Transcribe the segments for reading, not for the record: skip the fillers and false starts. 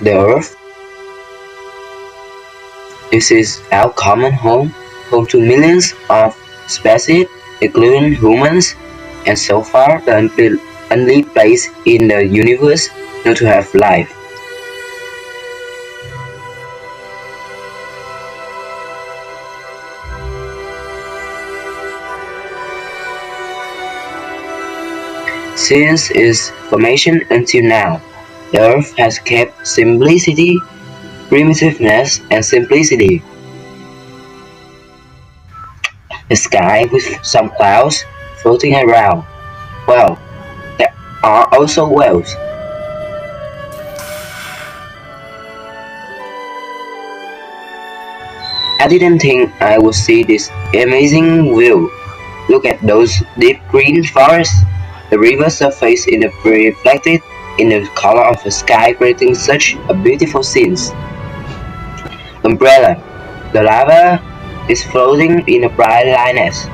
The Earth. This is our common home, home to millions of species, including humans, and so far the only place in the universe known to have life. Since its formation until now, the Earth has kept simplicity, primitiveness, and simplicity. The sky with some clouds floating around. Well, there are also whales. I didn't think I would see this amazing view. Look at those deep green forests. The river surface is reflected in the color of the sky, creating such a beautiful scene. Umbrella. The lava is floating in a bright lightness.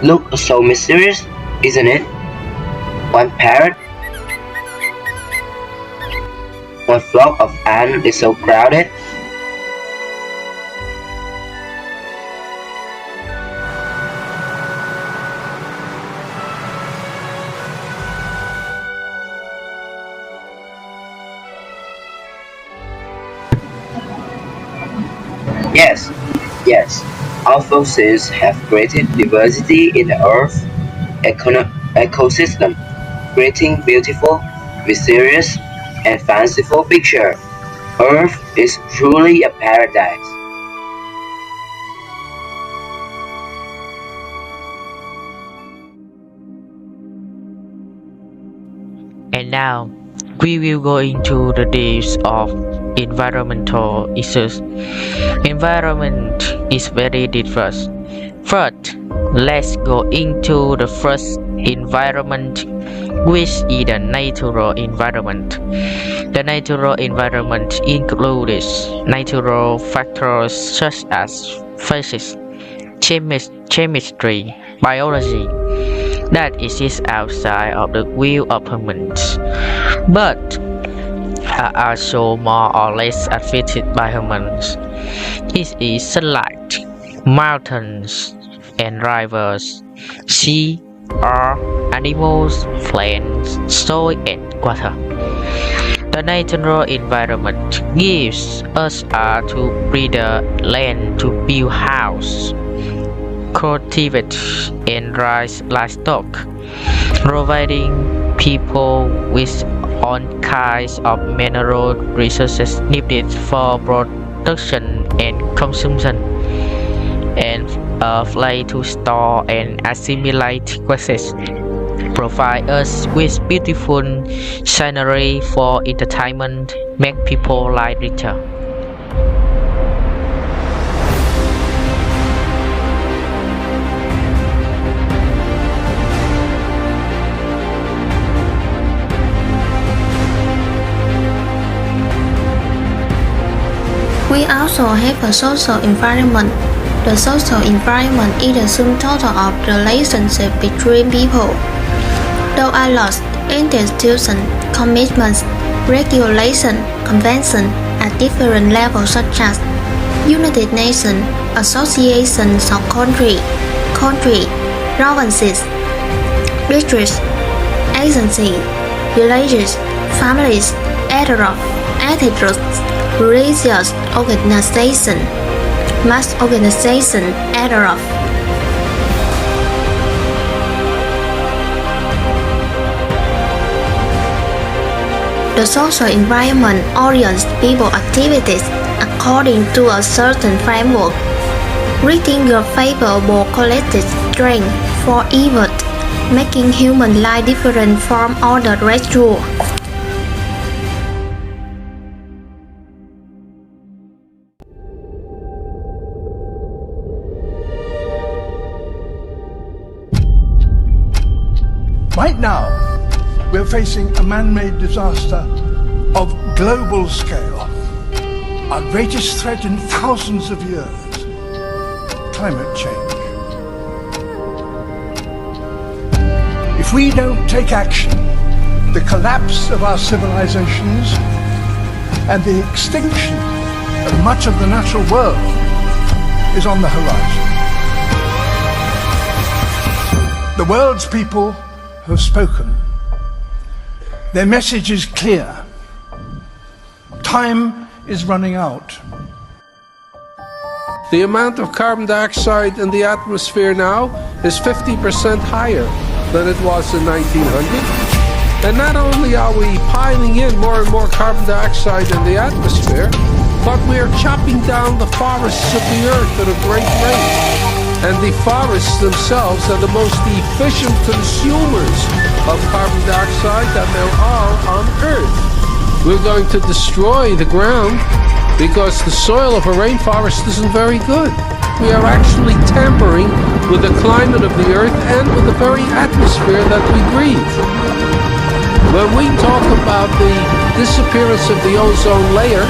Look so mysterious, isn't it? One parrot. One flock of ants is so crowded. Yes, yes, all fossils have created diversity in the Earth ecosystem, creating beautiful, mysterious, and fanciful pictures. Earth is truly a paradise. And now we will go into the depths of environmental issues. Environment is very diverse. First, let's go into the first environment, which is the natural environment. The natural environment includes natural factors such as physics, chemistry, biology that exist outside of the view of humans, but are also more or less affected by humans. It is sunlight, mountains and rivers, sea, earth, animals, plants, soil and water. The natural environment gives us to breathe land to build house, cultivate and raise livestock, providing people with all kinds of mineral resources needed for production and consumption, and a place to store and assimilate gases. Provide us with beautiful scenery for entertainment, make people live richer. We also have a social environment. The social environment is the sum total of the relationship between people. There are laws, institutions, commitments, regulation, conventions at different levels such as United Nations, associations of countries, provinces, districts, agencies, villages, families, etc., religious organization, mass organization, etc. The social environment orients people activities according to a certain framework, creating a favorable collective strength for effort, making human life different from other racial. Right now, we're facing a man-made disaster of global scale, our greatest threat in thousands of years, climate change. If we don't take action, the collapse of our civilizations and the extinction of much of the natural world is on the horizon. The world's people have spoken. Their message is clear. Time is running out. The amount of carbon dioxide in the atmosphere now is 50% higher than it was in 1900. And not only are we piling in more and more carbon dioxide in the atmosphere, but we are chopping down the forests of the earth at a great rate. And the forests themselves are the most efficient consumers of carbon dioxide that there are on Earth. We're going to destroy the ground because the soil of a rainforest isn't very good. We are actually tampering with the climate of the Earth and with the very atmosphere that we breathe. When we talk about the disappearance of the ozone layer,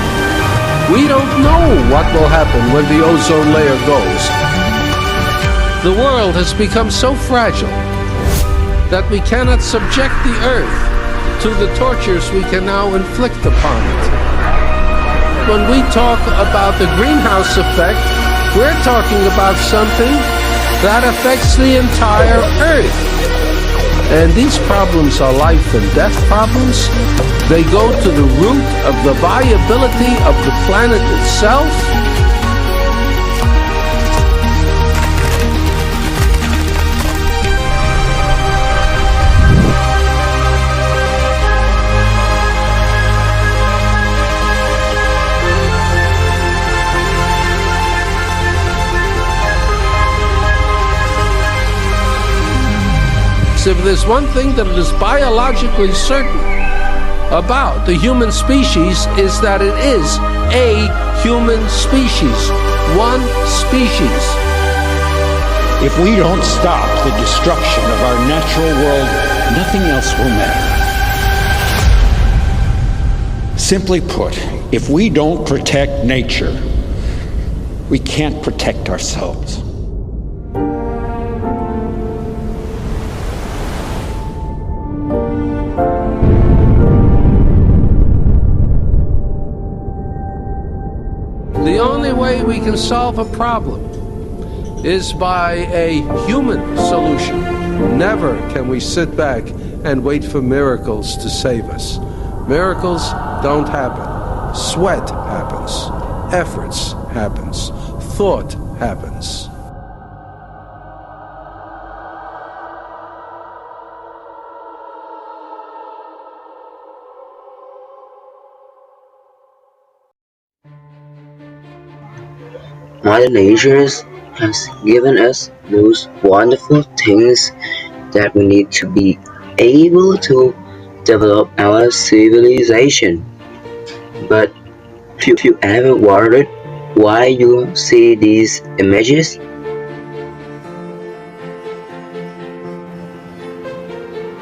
we don't know what will happen when the ozone layer goes. The world has become so fragile that we cannot subject the Earth to the tortures we can now inflict upon it. When we talk about the greenhouse effect, we're talking about something that affects the entire Earth. And these problems are life and death problems. They go to the root of the viability of the planet itself. If there's one thing that is biologically certain about the human species is that it is a human species, one species. If we don't stop the destruction of our natural world, nothing else will matter. Simply put, if we don't protect nature, we can't protect ourselves. The only way we can solve a problem is by a human solution. Never can we sit back and wait for miracles to save us. Miracles don't happen. Sweat happens. Efforts happens. Thought happens. Mother Nature has given us those wonderful things that we need to be able to develop our civilization. But have you ever wondered why you see these images?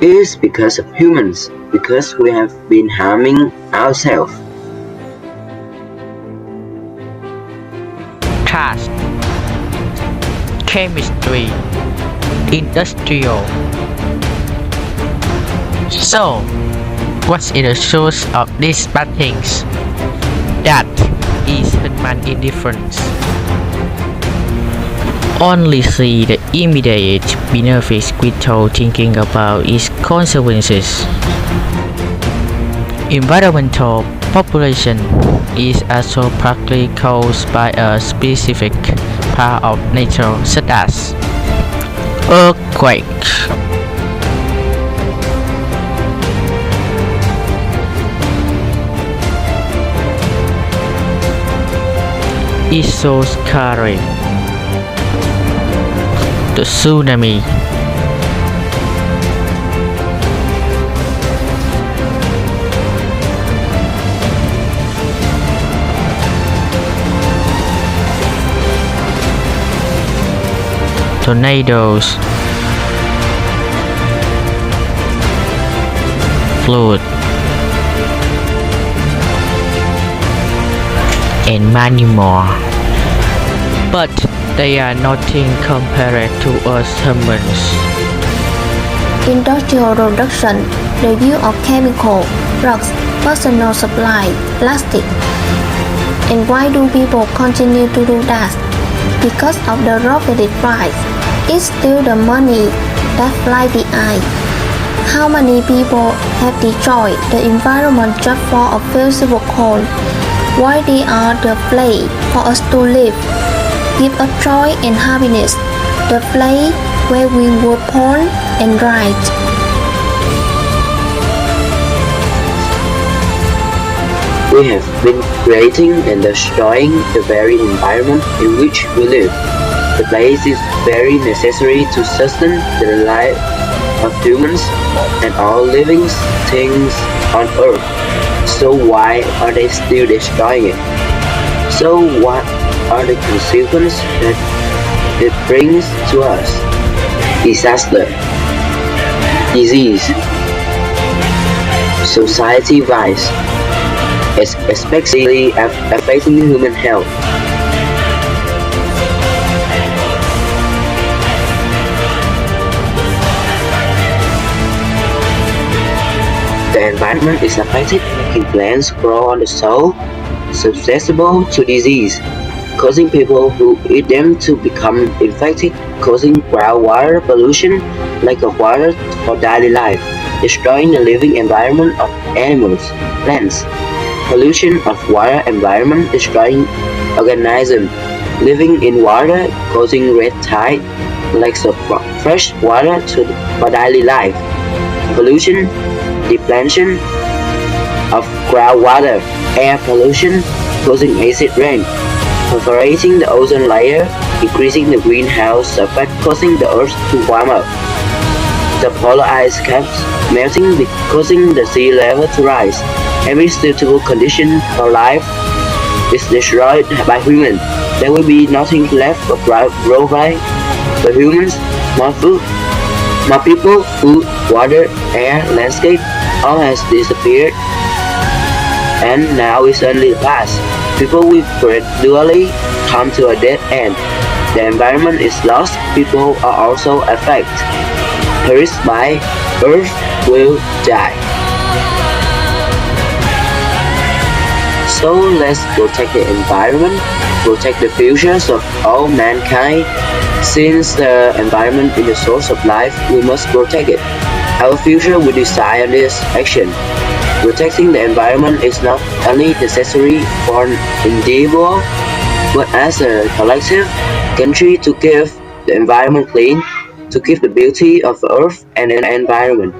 It is because of humans, because we have been harming ourselves. Task, chemistry, industrial. So, what is the source of these bad things? That is human indifference. Only see the immediate benefits without thinking about its consequences. Environmental population is also partly caused by a specific part of nature such as earthquakes, isoscarring, the tsunami, tornadoes, flood, and many more. But they are nothing compared to us humans. Industrial production, the use of chemical, drugs, personal supply, plastic. And why do people continue to do that? Because of the rocketed price. It's still the money that flies the eye. How many people have destroyed the environment just for a feasible coin? Why they are the place for us to live? Give us joy and happiness, the place where we were born and right. We have been creating and destroying the very environment in which we live. The place is very necessary to sustain the life of humans and all living things on earth. So why are they still destroying it? So what are the consequences that it brings to us? Disaster, disease, society vice, especially affecting human health. The environment is affected, making plants grow on the soil, susceptible to disease, causing people who eat them to become infected, causing groundwater pollution, lack of water for daily life, destroying the living environment of animals, plants, pollution of water environment, destroying organisms living in water, causing red tide, lacks of fresh water for daily life, pollution, depletion of groundwater, air pollution, causing acid rain, perforating the ozone layer, increasing the greenhouse effect, causing the earth to warm up. The polar ice caps melting, causing the sea level to rise. Every suitable condition for life is destroyed by humans. There will be nothing left for grow by the humans, more food, more people, food, water, air, landscape, all has disappeared, and now is only the past. People will gradually come to a dead end. The environment is lost, people are also affected. Perished by, Earth will die. So let's protect the environment, protect the futures of all mankind. Since the environment is the source of life, we must protect it. Our future will decide on this action. Protecting the environment is not only necessary for an individual, but as a collective country to keep the environment clean, to keep the beauty of the earth and the environment.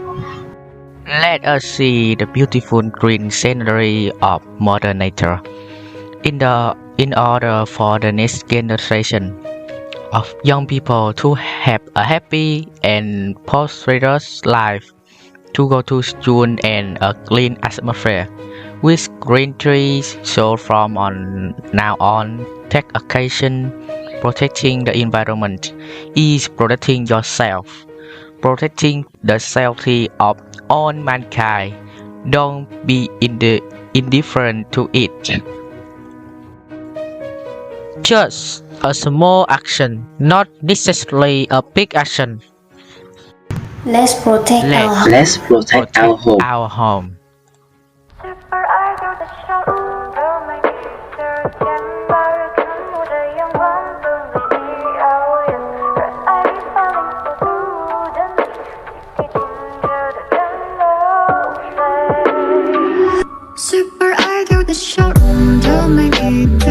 Let us see the beautiful green scenery of Mother Nature. In order for the next generation of young people to have a happy and prosperous life, to go to school and a clean atmosphere with green trees. So from on now on, take occasion. Protecting the environment is protecting yourself, protecting the safety of all mankind. Don't be indifferent to it. Just a small action, not necessarily a big action. Let's protect our home. Let's protect our home. Our home. Super idol的笑容都没你的肩膀，看我的阳光都没你耀眼，热爱你发令所独的你，滴滴听着的蒸馏水。Super idol的笑容都没你的